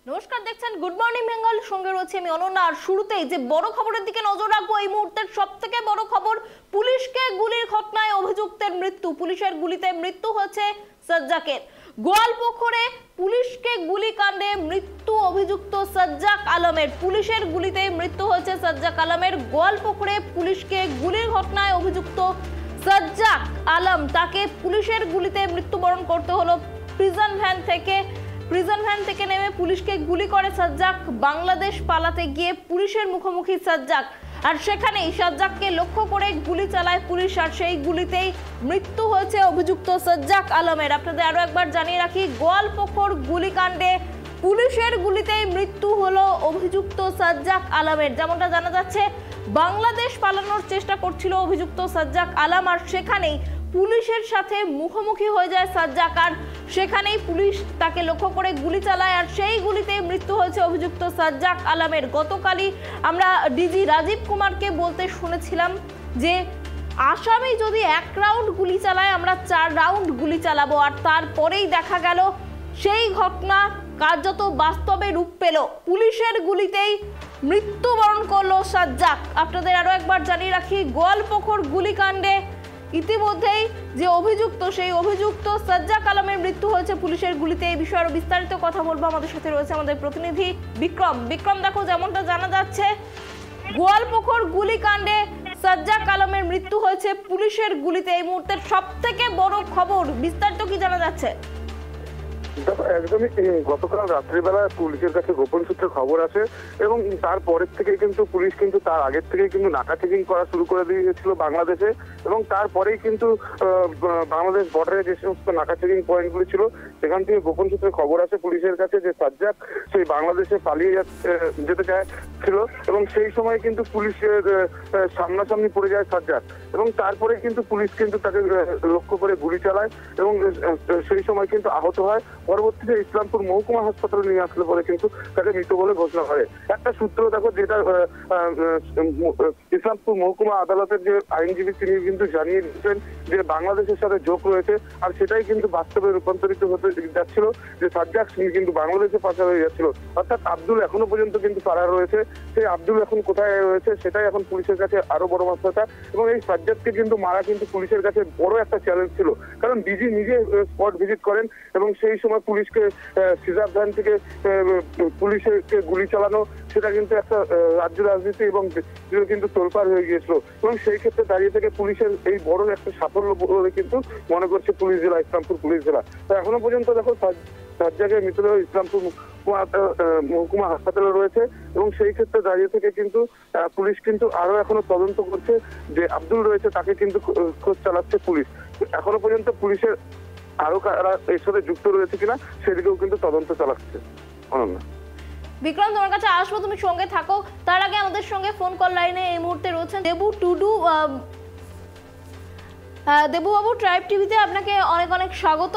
নমস্কার, দেখছেন good morning Bengal, সঙ্গে রয়েছে আমি অনন্যা। আর শুরুতেই যে বড় খবরের দিকে নজর রাখবো। এই মুহূর্তের সবথেকে বড় খবর, পুলিশকে গুলির ঘটনায় অভিযুক্তের মৃত্যু। পুলিশের গুলিতে মৃত্যু হয়েছে সাজ্জাকের। গোয়ালপুকুরে পুলিশকে গুলিকাণ্ডে মৃত্যু অভিযুক্ত সাজ্জাক আলমের। পুলিশের গুলিতে মৃত্যু হয়েছে সাজ্জাক আলমের। গোয়ালপুকুরে পুলিশকে গুলির ঘটনায় অভিযুক্ত সাজ্জাক আলম, তাকে পুলিশের গুলিতে মৃত্যুবরণ করতে হলো। প্রিজন ভ্যান থেকে নেমে পুলিশকে গুলি করে সাজ্জাক। বাংলাদেশ পালাতে গিয়ে পুলিশের মুখোমুখি সাজ্জাক, আর সেখানেই সাজ্জাককে লক্ষ্য করে গুলি চালায় পুলিশ, আর সেই গুলিতেই মৃত্যু হয়েছে অভিযুক্ত সাজ্জাক আলমের। আপনাদের আরো একবার জানিয়ে রাখি, গোয়ালপুকুর গুলিকাণ্ডে পুলিশের গুলিতেই মৃত্যু হলো অভিযুক্ত সাজ্জাক আলমের। যেমনটা জানা যাচ্ছে, বাংলাদেশ পালানোর চেষ্টা করছিল অভিযুক্ত সাজ্জাক আলম, আর সেখানেই পুলিশের সাথে মুখোমুখি হয়ে যায় সাজ্জাক, আর সেখানেই পুলিশ তাকে লক্ষ্য করে গুলি চালায়, আর সেই গুলিতে মৃত্যু হয়েছে অভিযুক্ত সাজ্জাক আলমের। গতকালই আমরা ডিজি রাজীব কুমারকে বলতে শুনেছিলাম যে আসামি যদি 1 রাউন্ড গুলি চালায়, আমরা 4 রাউন্ড গুলি চালাবো। আর তারপরেই দেখা গেল সেই ঘটনা কার্যত বাস্তবে রূপ পেল। পুলিশের গুলিতেই মৃত্যুবরণ করলো সাজ্জাক। আপনাদের আরো একবার জানিয়ে রাখি, গোয়ালপুকুর গুলিকাণ্ডে ইতিমধ্যেই যে অভিযুক্ত, সেই অভিযুক্ত সাজ্জাক আলমের মৃত্যু হয়েছে পুলিশের গুলিতে। এই বিষয়ে আরো বিস্তারিত কথা বলবো। আমাদের সাথে রয়েছে আমাদের প্রতিনিধি বিক্রম। দেখো, যেমনটা জানা যাচ্ছে, গোয়ালপুকুর গুলিকাণ্ডে সাজ্জাক আলমের মৃত্যু হয়েছে পুলিশের গুলিতে। এই মুহূর্তের সবথেকে বড় খবর, বিস্তারিত কি জানা যাচ্ছে? একদমই গতকাল রাত্রিবেলা পুলিশের কাছে গোপন সূত্রে খবর আসে এবং তারপরের থেকে কিন্তু পুলিশ কিন্তু তার আগের থেকে কিন্তু নাকা চেকিং করা শুরু করে দিয়েছিল বাংলাদেশে, এবং তারপরেই কিন্তু বাংলাদেশ বর্ডারে যে সমস্ত নাকা চেকিং পয়েন্টগুলি ছিল সেখান থেকে গোপন সূত্রে খবর আসে পুলিশের কাছে যে সাজ্জাক সেই বাংলাদেশে পালিয়ে যেতে ছিল, এবং সেই সময় কিন্তু পুলিশের সামনাসামনি পড়ে যায় সাজ্জাক, এবং তারপরে কিন্তু পুলিশ কিন্তু তাকে লক্ষ্য করে গুলি চালায় এবং সেই সময় কিন্তু আহত হয়। পরবর্তীতে ইসলামপুর মহকুমা হাসপাতালে নিয়ে আসলে পরে কিন্তু তাকে মৃত বলে ঘোষণা করে। একটা সূত্র দেখো, যেটা ইসলামপুর মহকুমা আদালতের যে আইনজীবী তিনি কিন্তু জানিয়ে দিচ্ছেন যে বাংলাদেশের সাথে যোগ রয়েছে, আর সেটাই কিন্তু বাস্তবে রূপান্তরিত হতে যাচ্ছিল যে সাজ্জাক কিন্তু বাংলাদেশে পাচার হয়ে যাচ্ছিল। অর্থাৎ আব্দুল এখনো পর্যন্ত কিন্তু ফারার রয়েছে। সেই আব্দুল এখন কোথায় রয়েছে সেটাই এখন পুলিশের কাছে আরো বড় মাত্রা, এবং এই সাজ্জাককে কিন্তু মারা কিন্তু পুলিশের কাছে বড় একটা চ্যালেঞ্জ ছিল, কারণ ডিজি নিজে স্পট ভিজিট করেন এবং সেই সময় পুলিশকে সিজার ভ্যান থেকে পুলিশকে গুলি চালানো, সেটা কিন্তু একটা রাজ্য রাজনীতি এবং কিন্তু তোলপাড় হয়ে গিয়েছিল, এবং সেই ক্ষেত্রে দাঁড়িয়ে থেকে পুলিশের এই বড় একটা সাফল্য বলে কিন্তু মনে করছে পুলিশ জেলা, ইসলামপুর পুলিশ জেলা। তো এখনো পর্যন্ত দেখো সাজ্জাকের মৃতদেহ ইসলামপুর মহকুমা হাসপাতালে রয়েছে, এবং সেই ক্ষেত্রে দাঁড়িয়ে থেকে কিন্তু পুলিশ কিন্তু আরো এখনো তদন্ত করছে। যে আব্দুল রয়েছে তাকে কিন্তু খোঁজ চালাচ্ছে পুলিশ। এখনো পর্যন্ত পুলিশের আরো কারা এর সাথে যুক্ত রয়েছে কিনা সেদিকেও কিন্তু তদন্ত চালাচ্ছে। অনন্যা, বিক্রম, তোমার কাছে আসবো, তুমি সঙ্গে থাকো। তার আগে আমাদের সঙ্গে ফোন কল লাইনে এই মুহূর্তে রয়েছেন দেবু টুডু। দেবুবাবু, ট্রাইব টিভিতে আপনাকে অনেক অনেক স্বাগত।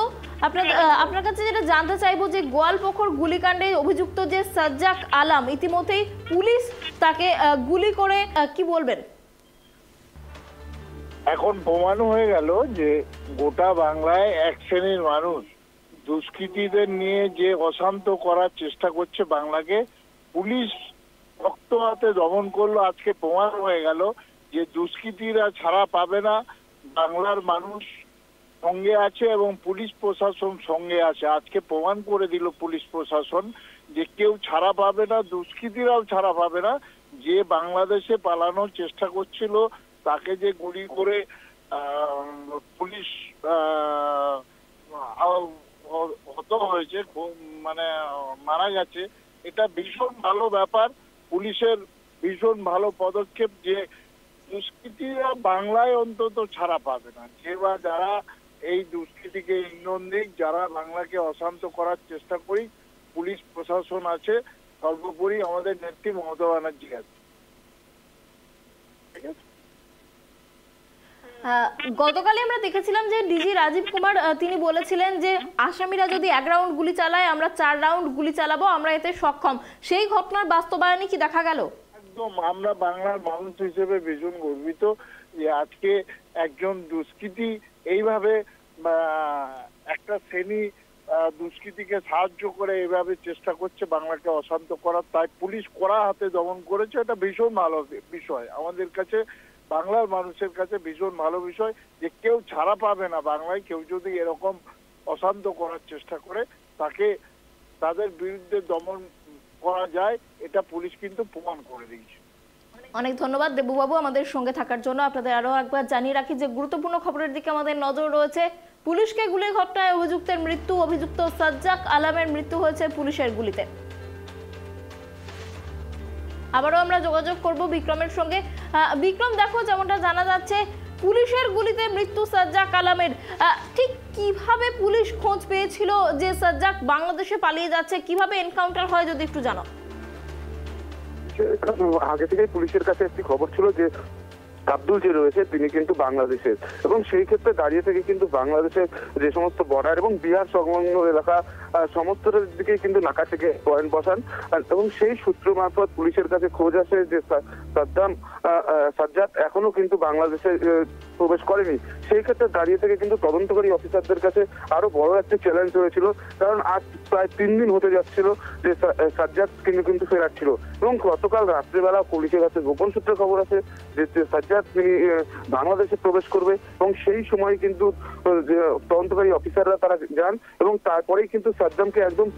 আপনার কাছে যেটা জানতে চাইবো যে গোয়ালপুকুর গুলিকাণ্ডে অভিযুক্ত যে সাজ্জাক আলম, ইতিমধ্যেই পুলিশ তাকে গুলি করে, কি বলবেন? এখন প্রমাণ হয়ে গেল যে গোটা বাংলায় এক শ্রেণীর মানুষ দুষ্কৃতীদের নিয়ে যে অশান্ত করার চেষ্টা করছে বাংলাকে, পুলিশ রক্ত হাতে দমন করলো। আজকে প্রমাণ হয়ে গেল যে দুষ্কৃতীরা ছাড়া পাবে না, বাংলার মানুষ সঙ্গে আছে এবং পুলিশ প্রশাসন সঙ্গে আছে। আজকে প্রমাণ করে দিল পুলিশ প্রশাসন যে কেউ ছাড়া পাবে না, দুষ্কৃতীরাও ছাড়া পাবে না। যে বাংলাদেশে পালানোর চেষ্টা করছিল তাকে যে গুলি করে পুলিশ হত হয়েছে, মানে মারা গেছে, এটা ভীষণ ভালো ব্যাপার। পুলিশের ভীষণ ভালো পদক্ষেপ যে দুষ্কৃতীরা বাংলায় অন্তত ছাড়া পাবে না। যে বা যারা এই দুষ্কৃতিকে ইন্ধন দিক, যারা বাংলাকে অশান্ত করার চেষ্টা করি, পুলিশ প্রশাসন আছে, সর্বোপরি আমাদের নেত্রী মমতা ব্যানার্জি আছে। ঠিক আছে। গতকালই আমরা দেখেছিলাম যে ডিজি রাজীব কুমার তিনি বলেছিলেন যে আসামিরা যদি 1 রাউন্ড গুলি চালায়, আমরা 4 রাউন্ড গুলি চালাবো, আমরা এতে সক্ষম। সেই ঘটনার বাস্তবায়নে কি দেখা গেল? একদম, আমরা বাংলার মানুষ হিসেবে ভীষণ গর্বিত যে আজকে একজন দুষ্কৃতী এইভাবে একটা শ্রেণী দুষ্কৃতীকে সাহায্য করে এভাবে চেষ্টা করছে বাংলাকে অশান্ত করার, তাই পুলিশ কড়া হাতে দমন করেছে। এটা ভীষণ ভালো বিষয় আমাদের কাছে, বাংলার মানুষের কাছে ভীষণ ভালো বিষয় যে কেউ ছাড়া পাবে না বাংলায়। কেউ যদি এরকম অশান্ত করার চেষ্টা করে তাকে তাদের বিরুদ্ধে দমন করা যায়, এটা পুলিশ কিন্তু প্রমাণ করে দিয়েছে। অনেক ধন্যবাদ দেবুবাবু আমাদের সঙ্গে থাকার জন্য। আপনাদের আরো একবার জানিয়ে রাখি যে গুরুত্বপূর্ণ খবরের দিকে আমাদের নজর রয়েছে। পুলিশকে গুলির ঘটনায় অভিযুক্তের মৃত্যু, অভিযুক্ত সাজ্জাক আলমের মৃত্যু হয়েছে পুলিশের গুলিতে। আবারও আমরা যোগাযোগ করব বিক্রমের সঙ্গে। বিক্রম, দেখো যেমনটা জানা যাচ্ছে পুলিশের গুলিতে মৃত্যু সাজ্জাক আলমের, ঠিক কিভাবে পুলিশ খোঁজ পেয়েছিল যে সাজ্জাক বাংলাদেশে পালিয়ে যাচ্ছে, কিভাবে এনকাউন্টার হয় যদি একটু জানো। আগে থেকেই পুলিশের কাছে একটি খবর ছিল যে আব্দুল যে রয়েছে তিনি কিন্তু বাংলাদেশের, এবং সেই ক্ষেত্রে দাঁড়িয়ে থেকে কিন্তু বাংলাদেশের যে সমস্ত বর্ডার এবং বিহার সংলগ্ন এলাকা সমস্তটার দিকে কিন্তু নাকা থেকে পয়েন্ট বসান, এবং সেই সূত্র মারফত পুলিশের কাছে খোঁজ আসে যে সাজ্জাদ এখনো কিন্তু বাংলাদেশে প্রবেশ করেনি। সেই ক্ষেত্রে দাঁড়িয়ে থেকে কিন্তু তদন্তকারী অফিসারদের কাছে আরো বড় একটি চ্যালেঞ্জ হয়েছিল, কারণ আজ প্রায় 3 দিন হতে যাচ্ছিল যে সাজ্জাদ কিন্তু ফেরাচ্ছিল, এবং গতকাল রাত্রিবেলা পুলিশের কাছে গোপন সূত্রে খবর আছে যে সাজ্জাদ তিনি বাংলাদেশে প্রবেশ করবে, এবং সেই সময় কিন্তু তদন্তকারী অফিসাররা তারা যান, এবং তারপরেই কিন্তু সাদ্দামকে একদম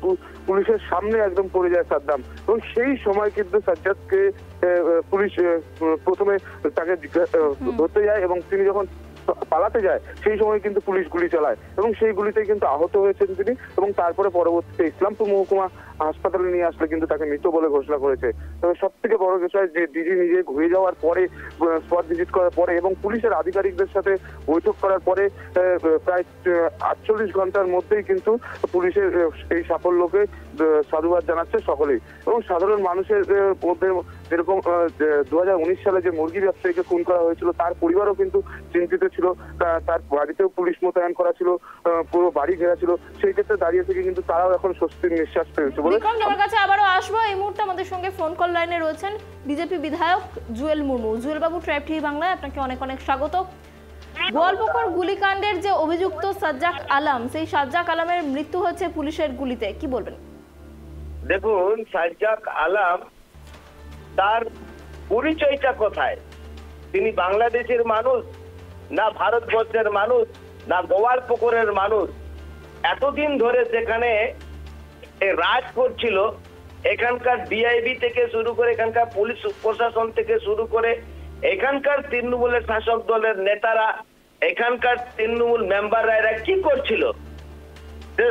পুলিশের সামনে একদম পড়ে যায় সাদ্দাম, এবং সেই সময় কিন্তু সাজ্জাদকে পুলিশ প্রথমে তাকে ধরতে যায়, এবং তিনি যখন পালাতে যায় সেই সময় কিন্তু পুলিশ গুলি চালায়, এবং সেই গুলিতে কিন্তু আহত হয়েছেন তিনি, এবং তারপরে পরবর্তীতে ইসলামপুর মহকুমা হাসপাতালে নিয়ে আসলে কিন্তু তাকে মৃত বলে ঘোষণা করেছে। তবে সব থেকে বড় বিষয় যে ডিজি নিজে ঘুরে যাওয়ার পরে, স্পট ভিজিট করার পরে এবং পুলিশের আধিকারিকদের সাথে বৈঠক করার পরে প্রায় 48 ঘন্টার মধ্যেই কিন্তু পুলিশের এই সাফল্যকে সাধুবাদ জানাচ্ছে সকলেই, এবং সাধারণ মানুষের মধ্যে যেরকম 2019 সালে যে মুরগি ব্যবসায়ীকে খুন করা হয়েছিল তার পরিবারও কিন্তু চিন্তিত ছিল, তার বাড়িতেও পুলিশ মোতায়েন করা ছিল, পুরো বাড়ি ঘেরা ছিল, সেই ক্ষেত্রে দাঁড়িয়ে থেকে কিন্তু তারাও এখন স্বস্তির নিঃশ্বাস ফেলছে। বিক্রম, তোমার কাছে আবারও আসবো। এই মুহূর্তে আমাদের সঙ্গে ফোন কল লাইনে রয়েছেন বিজেপি বিধায়ক জুয়েল মুর্মু। জুয়েল বাবু, ট্রাইব টিভি বাংলায় আপনাকে অনেক অনেক স্বাগত। গোয়ালপুকুর গুলিকাণ্ডের যে অভিযুক্ত সাজ্জাক আলম, সেই সাজ্জাক আলমের মৃত্যু হয়েছে পুলিশের গুলিতে, কি বলবেন? দেখুন, সাজ্জাক আলম তার পরিচয়টা কোথায়? তিনি বাংলাদেশের মানুষ না ভারতবর্ষের মানুষ না গোয়ালপুকুরের মানুষ? এতদিন ধরে সেখানে রাজ করছিল, এখানকার ডিআইবি থেকে শুরু করে এখানকার পুলিশ প্রশাসন থেকে শুরু করে এখানকার তৃণমূলের শাসক দলের নেতারা, এখানকার তৃণমূল মেম্বাররা এরা কি করছিল?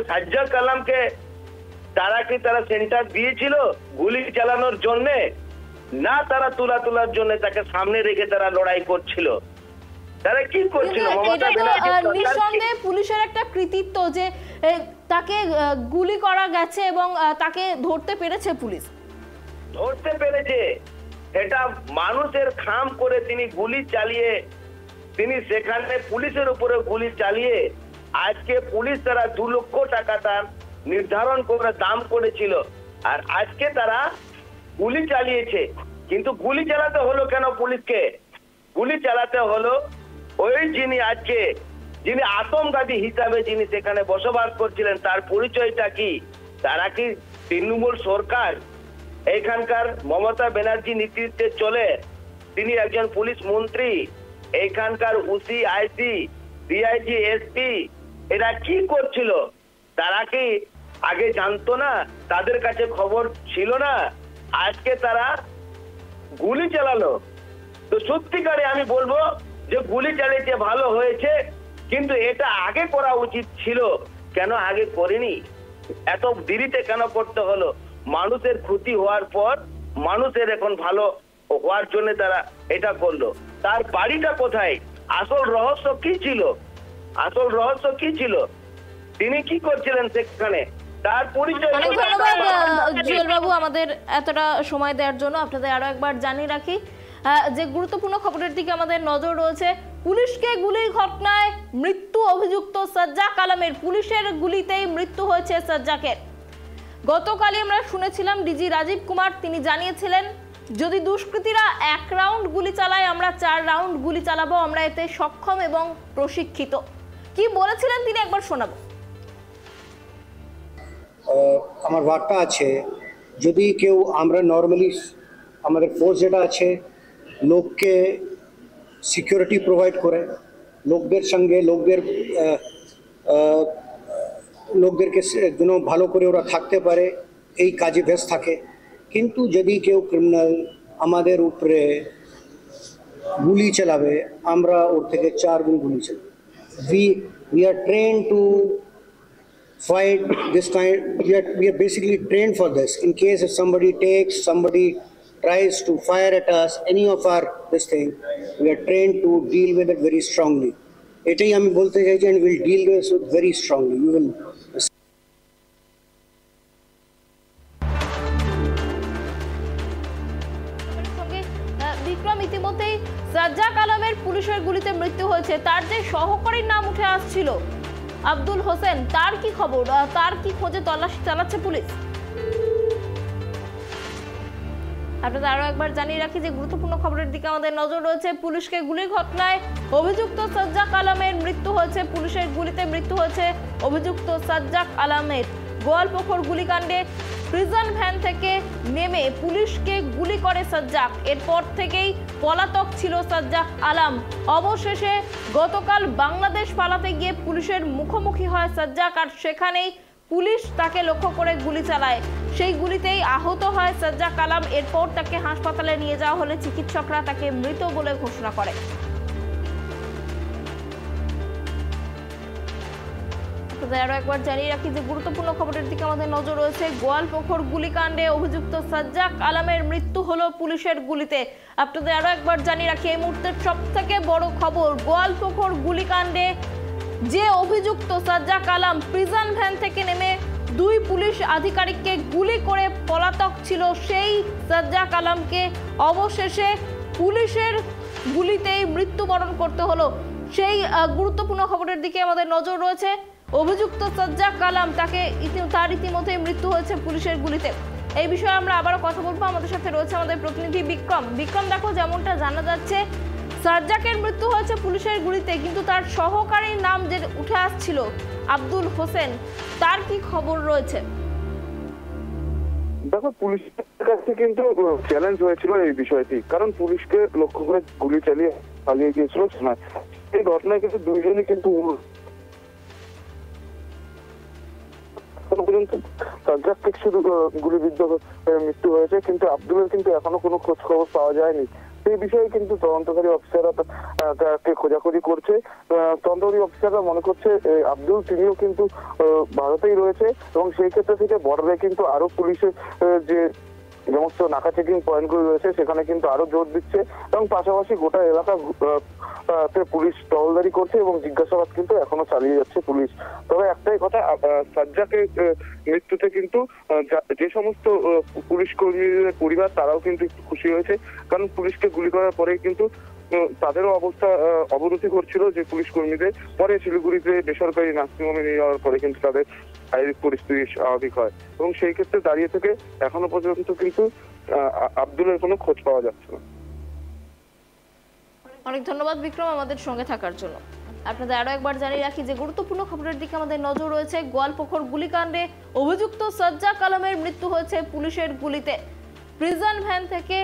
সাজ্জাক আলমকে তারা সেন্টার দিয়েছিল গুলি চালানোর জন্য, না তারা তোলার জন্য তাকে সামনে রেখে তারা লড়াই করছিল? তারা কি করছিল? নিঃসন্দেহে পুলিশের একটা কৃতিত্ব যে তাকে গুলি করা গেছে এবং তাকে ধরতে পেরেছে পুলিশ। ধরতে পেরেছে, এটা মানুষের খাম করে তিনি গুলি চালিয়ে, তিনি সেখানে পুলিশের উপরে গুলি চালিয়ে, আজকে পুলিশ তারা 2 লক্ষ টাকা তার নির্ধারণ করে দাম করেছিল, আর আজকে তারা গুলি চালিয়েছে। কিন্তু গুলি চালাতে হলো কেন পুলিশকে? গুলি চালাতে হলো ওই যিনি আতঙ্কবাদী হিসাবে যিনি সেখানে বসবাস করছিলেন, তার পরিচয়টা কি? তারা কি তৃণমূল সরকার? এখানকার মমতা ব্যানার্জি নেতৃত্বে চলে, তিনি একজন পুলিশ মন্ত্রী, এখানকার ওসি, আইসি, ডিআইজি, এসপি এরা কি করছিল? তারা কি আগে জানতো না? তাদের কাছে খবর ছিল না? আজকে তারা গুলি চালালো। তো সত্যিকারে আমি বলবো যে গুলি চালিয়েছে, ভালো হয়েছে, কিন্তু এটা আগে করা উচিত ছিল। কেন আগে করেনি? এত দেরিতে কেন করতে হলো? মানুষের ক্ষতি হওয়ার পর মানুষের এখন ভালো হওয়ার জন্য তারা এটা করলো। তার বাড়িটা কোথায়? আসল রহস্য কি ছিল? আসল রহস্য কি ছিল? তিনি কি করছিলেন সেখানে? তার পরিচয়। অনেক ধন্যবাদ জুয়েল বাবু আমাদের এতটা সময় দেওয়ার জন্য। আপনাদের আরো একবার জানিয়ে রাখি যে গুরুত্বপূর্ণ খবরের দিকে আমাদের নজর রয়েছে। পুলিশকে গুলির ঘটনায় মৃত্যু অভিযুক্ত সাজ্জাক আলমের, পুলিশের গুলিতেই মৃত্যু হয়েছে সাজ্জাকের। গতকালই আমরা শুনেছিলাম ডিজি রাজীব কুমার তিনি জানিয়েছিলেন যদি দুষ্কৃতীরা 1 রাউন্ড গুলি চালায় আমরা 4 রাউন্ড গুলি চালাবো, আমরা এতে সক্ষম এবং প্রশিক্ষিত। কি বলেছিলেন তিনি একবার শোনাবো। আমার বার্তা আছে, যদি কেউ আমরা নর্মালি আমাদের ফোর্স যেটা আছে লোককে সিকিউরিটি প্রোভাইড করে, লোকদের সঙ্গে লোকদেরকে যেন ভালো করে ওরা থাকতে পারে, এই কাজে ব্যস্ত থাকে। কিন্তু যদি কেউ ক্রিমিনাল আমাদের উপরে গুলি চালাবে, আমরা ওর থেকে 4 গুণ গুলি চালাবো। We are trained to fight this kind. We are basically trained for this. In case if somebody tries to fire at us, any of our this thing, we are trained to deal with it very strongly. এটাই আমি বলতে চাইছি, and we'll deal with it very strongly. We will. Vikram, ইতিমধ্যেই সাজ্জাক আলমের পুলিশের গুলিতে মৃত্যু হয়েছে। তার যে সহকারীর নাম উঠে আসছিল আব্দুল হোসেন, তার কি খবর? তার কি খোঁজে তল্লাশি চালাচ্ছে পুলিশ? আপনাদের আরো একবার জানিয়ে রাখি যে গুরুত্বপূর্ণ খবরের দিকে আমাদের নজর রয়েছে। পুলিশকে গুলির ঘটনায় অভিযুক্ত সাজ্জাক আলমের মৃত্যু হয়েছে। পুলিশের গুলিতে মৃত্যু হয়েছে অভিযুক্ত সাজ্জাক আলমের। গোয়ালপুকুর গুলিকাণ্ডে প্রিজন ভ্যান থেকে নেমে পুলিশকে গুলি করে সাজ্জাক। এরপর থেকেই পলাতক ছিল সাজ্জাক আলম। অবশেষে গতকাল বাংলাদেশ পালাতে গিয়ে পুলিশের মুখোমুখি হয় সাজ্জাক, আর সেখানেই পুলিশ তাকে লক্ষ্য করে গুলি চালায়। সেই গুলিতেই আহত হয় সাজ্জাক আলম। এরপর তাকে হাসপাতালে নিয়ে যাওয়া হলে চিকিৎসকরা তাকে মৃত বলে ঘোষণা করে। আরো একবার জানিয়ে রাখি যে গুরুত্বপূর্ণ খবরের দিকে আমাদের নজর রয়েছে। গোয়ালপুকুর গুলিকাণ্ডে অভিযুক্ত সাজ্জাক আলমের মৃত্যু হলো পুলিশের গুলিতে। আপনাদের আরো একবার জানিয়ে রাখি এই মুহূর্তের সবথেকে বড় খবর, গোয়ালপুকুর গুলিকাণ্ডে যে অভিযুক্ত সাজ্জাক আলম প্রিজন ভ্যান থেকে নেমে 2 পুলিশ আধিকারিককে গুলি করে পলাতক ছিল, সেই সাজ্জাক আলমকে অবশেষে পুলিশের গুলিতেই মৃত্যুবরণ করতে হলো। সেই গুরুত্বপূর্ণ খবরের দিকে আমাদের নজর রয়েছে। অভিযুক্ত সাজ্জাক আলম তার ইতিমধ্যেই মৃত্যু হয়েছে পুলিশের গুলিতে। এই বিষয়ে আমরা আবারও কথা বলবো। আমাদের সাথে রয়েছে আমাদের প্রতিনিধি বিক্রম। দেখো, যেমনটা জানা যাচ্ছে সাজ্জাকের মৃত্যু হয়েছে পুলিশের গুলিতে, কিন্তু তার সহকারীর নাম যে উঠে আসছিল আব্দুল হোসেন, তার কি খবর রয়েছে? দেখো, পুলিশের কাছে কিন্তু চ্যালেঞ্জ হয়েছিল এই বিষয়টি, কারণ পুলিশকে লক্ষ্য করে গুলি চালিয়ে পালিয়ে গিয়েছিল সোনায়। এই ঘটনায় কিন্তু দুইজনই কিন্তু পর্যন্ত সাজ্জাককে শুধু গুলিবিদ্ধ মৃত্যু হয়েছে, কিন্তু আব্দুলের কিন্তু এখনো কোনো খোঁজ খবর পাওয়া যায়নি। সেই বিষয়ে কিন্তু তদন্তকারী অফিসাররা তাকে খোঁজাখুঁজি করছে। তদন্তকারী অফিসাররা মনে করছে আব্দুল তিনিও কিন্তু ভারতেই রয়েছে, এবং সেই ক্ষেত্রে থেকে বর্ডারে কিন্তু আরো পুলিশের যে সমস্ত নাকা চেকিং পয়েন্টগুলো রয়েছে সেখানে কিন্তু আরো জোর দিচ্ছে, এবং পাশাপাশি গোটা এলাকা পুলিশ টহলদারি করছে এবং জিজ্ঞাসাবাদ কিন্তু এখনো চালিয়ে যাচ্ছে পুলিশ। তবে একটাই কথা, সাজ্জাকের মৃত্যুতে কিন্তু যে সমস্ত পুলিশ কর্মীদের পরিবার তারাও কিন্তু একটু খুশি হয়েছে, কারণ পুলিশকে গুলি করার পরে কিন্তু তাদেরও অবস্থা অবনতি করছিল যে পুলিশ কর্মীদের। পরে শিলিগুড়িতে বেসরকারি নার্সিংহোমে নিয়ে যাওয়ার পরে কিন্তু তাদের শারীরিক পরিস্থিতি স্বাভাবিক হয়, এবং সেই ক্ষেত্রে দাঁড়িয়ে থেকে এখনো পর্যন্ত কিন্তু আব্দুলের কোনো খোঁজ পাওয়া যাচ্ছে না। অনেক ধন্যবাদ বিক্রম আমাদের সঙ্গে থাকার জন্য। আপনাদের আরো একবার জানিয়ে রাখি যে গুরুত্বপূর্ণ খবরের দিকে আমাদের নজর রয়েছে। গোয়ালপুকুর গুলিকাণ্ডে অভিযুক্ত সাজ্জাক আলমের মৃত্যু হয়েছে পুলিশের গুলিতে। প্রিজন ভ্যান থেকে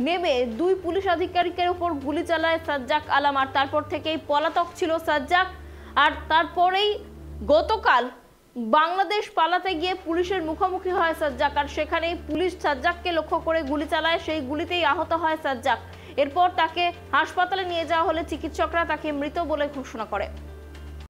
নেমে 2 পুলিশ আধিকারিকের উপর গুলি চালায় সাজ্জাক আলম, আর তারপর থেকেই পলাতক ছিল সাজ্জাক। আর তারপরেই গতকাল বাংলাদেশ পালাতে গিয়ে পুলিশের মুখোমুখি হয় সাজ্জাক, আর সেখানেই পুলিশ সাজ্জাককে লক্ষ্য করে গুলি চালায়। সেই গুলিতেই আহত হয় সাজ্জাক। এরপর তাকে হাসপাতালে নিয়ে যাওয়া হলে চিকিৎসকরা তাকে মৃত বলে ঘোষণা করে।